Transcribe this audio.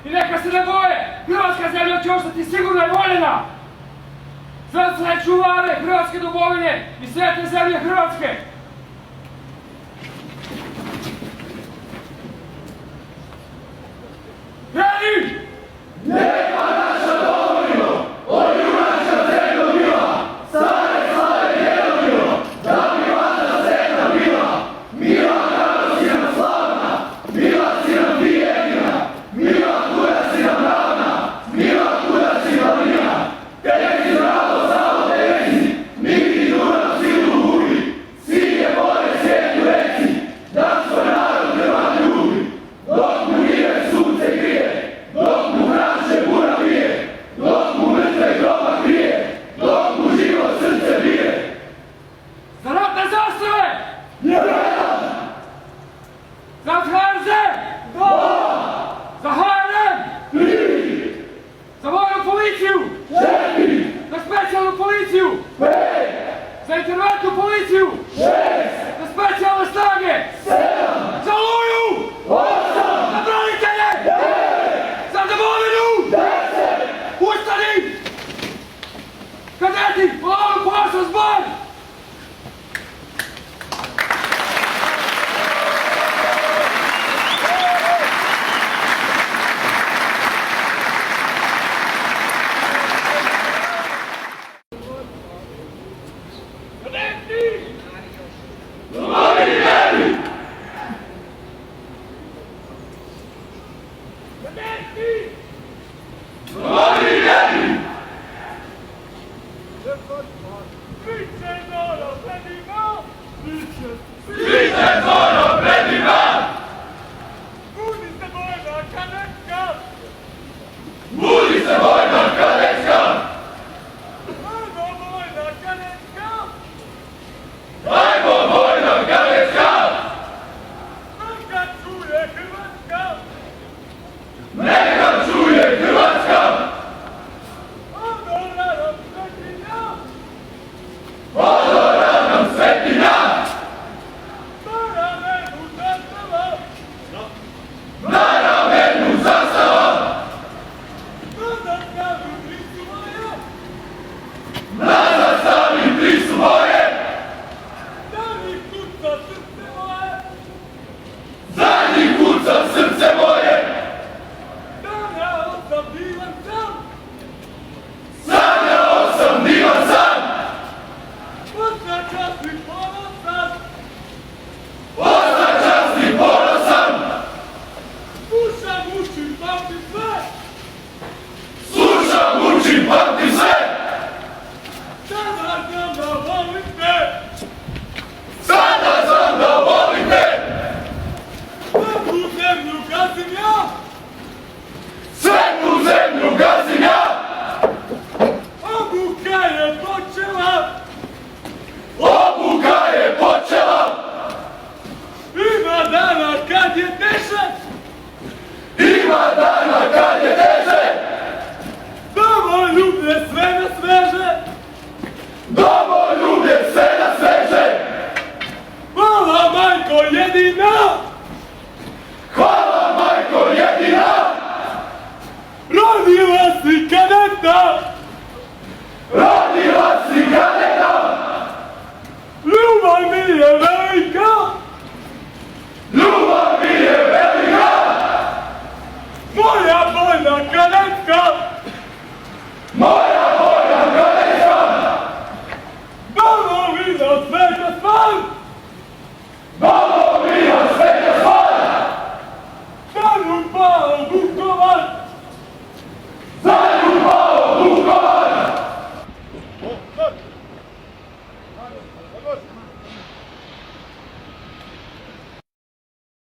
I neka se ne boje, hrvatska zemlja će ostati sigurna i voljena. Sve čuvare hrvatske domovine i svete zemlje Hrvatske. Radi! Neka naša domovino, od junačka zemlja bila, stare slave djelo bilo, da bi vaša zemlja bila, mila kako si nam slavna, mila si nam ti jedina, mila kuda si nam ravna, mila kuda si glavnina, tebi zdravo samo te vezi, niti Dunav silu gubi, sin je vode svijetu reci, da svoj narod Hrvat ljubi, dok mu rive sunce grije, dok mu hranče bura bije, dok mu mrtve groba krije, dok mu živo srce bije. Za ratne zastave! Jedan! Za HDZ! Dva! Za HRM! Tri! Za vojnu policiju! Četiri! Za specijalnu policiju! Pet! Za interventnu policiju! Šest! Za specijalne snage! Sedam! Za Oluju! Osam! Za branitelje! Devet! Za domovinu! 10! Ustani! Kadeti, polavu posao zbor! Kadeti! Domovini veri! Kadeti! Domovini veri! Sviće zora pred ima! Sviće zoro pred ima! Budi se vojna kadetska! Budi se vojna kadetska! Ajmo vojna kadetska! Ajmo vojna kadetska! Neka čuje Hrvatska! Neka čuje Hrvatska! Odora nam svetinja! Odora nam svetinja! Na ramenu zastava! Na ramenu zastava! Na zastavi tri Na zastavi tri su moje! su moje! Da mi kuca srce moje! Za njih kuca srce moje! Sanjao sam divan sam! Sanjao sam divan san! Posna čast i ponosan! Posna čast i ponosan! Slušam, učim, pamtim sve! Slušam, učim, pamtim sve! Sada znam da volim te! Sada znam da volim te! Svetu zemlju gazim ja! Svetu zemlju gazim ja! Obuka je počela! Obuka je počela! Ima dana kad je teže! Ima dana kad je teže! Domoljublje sve na sveže! Domoljublje sve na sveže! Hvala majko jedina! Hvala majko jedina! Rodila si kadeta! Rodila si kadeta! Ljubav mi je velika! Ljubav mi je velika! Moja vojna kadetka!